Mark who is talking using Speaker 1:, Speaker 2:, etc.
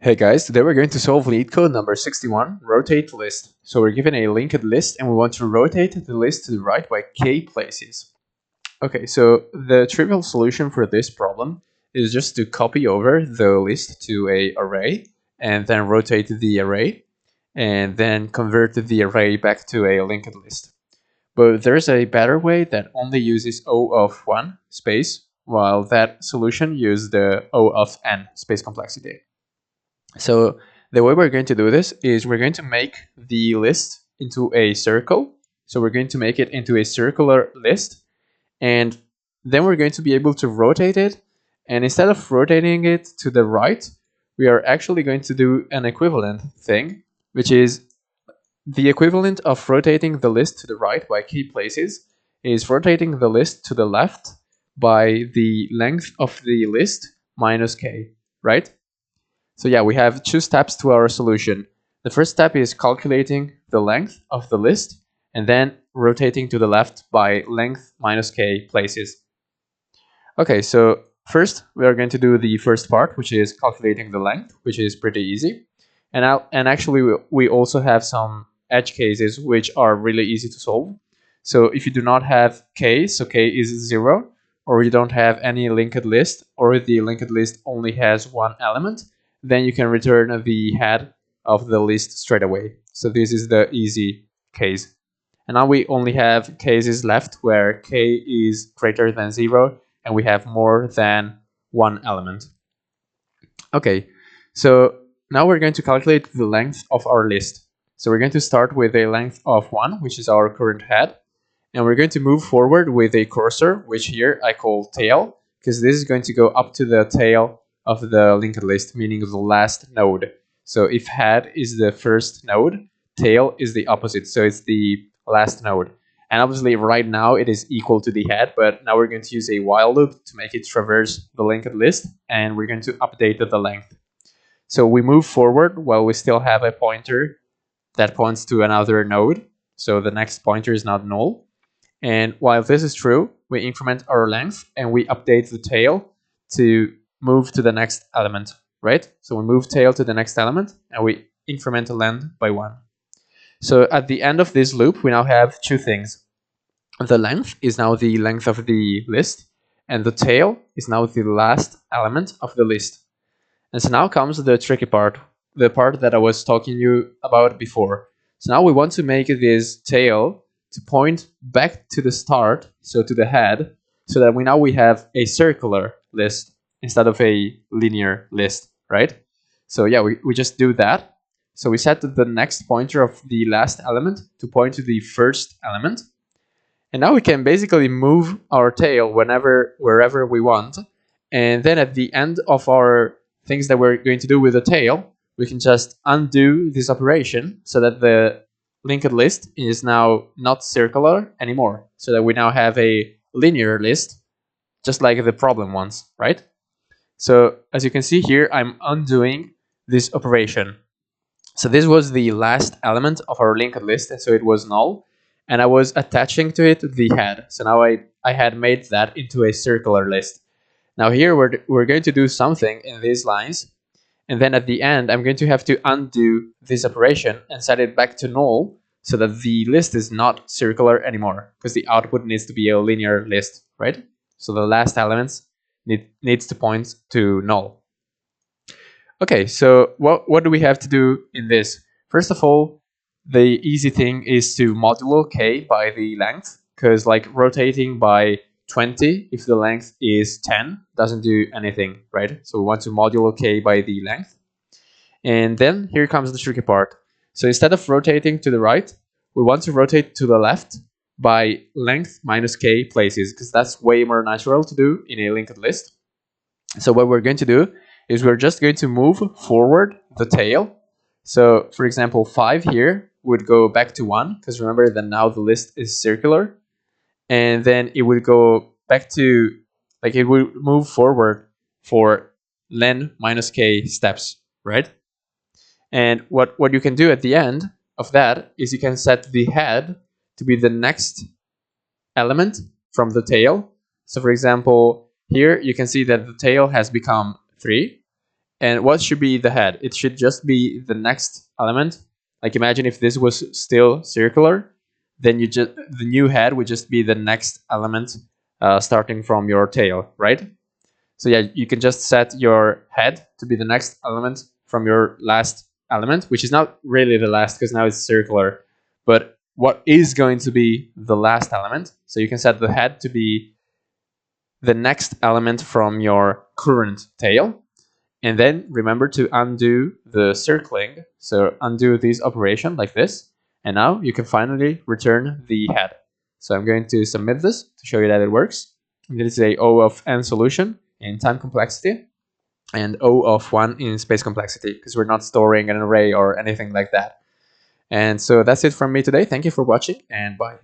Speaker 1: Hey guys, today we're going to solve LeetCode number 61, rotate list. So we're given a linked list and we want to rotate the list to the right by k places. Okay, so the trivial solution for this problem is just to copy over the list to an array and then rotate the array and then convert the array back to a linked list. But there's a better way that only uses O of 1 space, while that solution uses the O of n space complexity. So the way we're going to do this is we're going to make the list into a circle. So we're going to make it into a circular list, and then we're going to be able to rotate it. And instead of rotating it to the right, we are actually going to do an equivalent thing, which is the equivalent of rotating the list to the right by k places is rotating the list to the left by the length of the list minus k, right? So yeah, we have two steps to our solution. The first step is calculating the length of the list and then rotating to the left by length minus k places. Okay, so first we are going to do the first part, which is calculating the length, which is pretty easy. And actually we also have some edge cases which are really easy to solve. So if you do not have k, so k is 0, or you don't have any linked list, or the linked list only has one element, then you can return the head of the list straight away. So this is the easy case. And now we only have cases left where k is greater than 0 and we have more than one element. Okay, so now we're going to calculate the length of our list. So we're going to start with a length of 1, which is our current head. And we're going to move forward with a cursor, which here I call tail, because this is going to go up to the tail of the linked list, meaning the last node. So if head is the first node, tail is the opposite, so it's the last node. And obviously right now it is equal to the head, but now we're going to use a while loop to make it traverse the linked list, and we're going to update the length. So we move forward while we still have a pointer that points to another node, so the next pointer is not null. And while this is true, we increment our length and we update the tail to move to the next element, right? So we move tail to the next element and we increment the length by 1. So at the end of this loop, we now have two things. The length is now the length of the list, and the tail is now the last element of the list. And so now comes the tricky part, the part that I was talking to you about before. So now we want to make this tail to point back to the start, so to the head, so that we have a circular list instead of a linear list, right? So yeah, we just do that. So we set the next pointer of the last element to point to the first element. And now we can basically move our tail wherever we want. And then at the end of our things that we're going to do with the tail, we can just undo this operation so that the linked list is now not circular anymore. So that we now have a linear list, just like the problem ones, right? So as you can see here, I'm undoing this operation. So this was the last element of our linked list, and so it was null. And I was attaching to it the head. So now I had made that into a circular list. Now here we're going to do something in these lines. And then at the end, I'm going to have to undo this operation and set it back to null so that the list is not circular anymore, because the output needs to be a linear list, right? So the last elements needs to point to null. Okay, so what do we have to do in this? First of all, the easy thing is to modulo k by the length, because like rotating by 20, if the length is 10, doesn't do anything, right? So we want to modulo k by the length. And then here comes the tricky part. So instead of rotating to the right, we want to rotate to the left by length minus k places, because that's way more natural to do in a linked list. So what we're going to do is we're just going to move forward the tail. So for example, 5 here would go back to 1, because remember that now the list is circular. And then it would go back to, like it would move forward for len minus k steps, right? And what you can do at the end of that is you can set the head to be the next element from the tail. So for example, here you can see that the tail has become 3. And what should be the head? It should just be the next element. Like imagine if this was still circular, then the new head would just be the next element starting from your tail, right? So yeah, you can just set your head to be the next element from your last element, which is not really the last because now it's circular, but what is going to be the last element. So you can set the head to be the next element from your current tail. And then remember to undo the circling. So undo this operation like this. And now you can finally return the head. So I'm going to submit this to show you that it works. And this is a O of n solution in time complexity and O of 1 in space complexity because we're not storing an array or anything like that. And so that's it from me today. Thank you for watching and bye.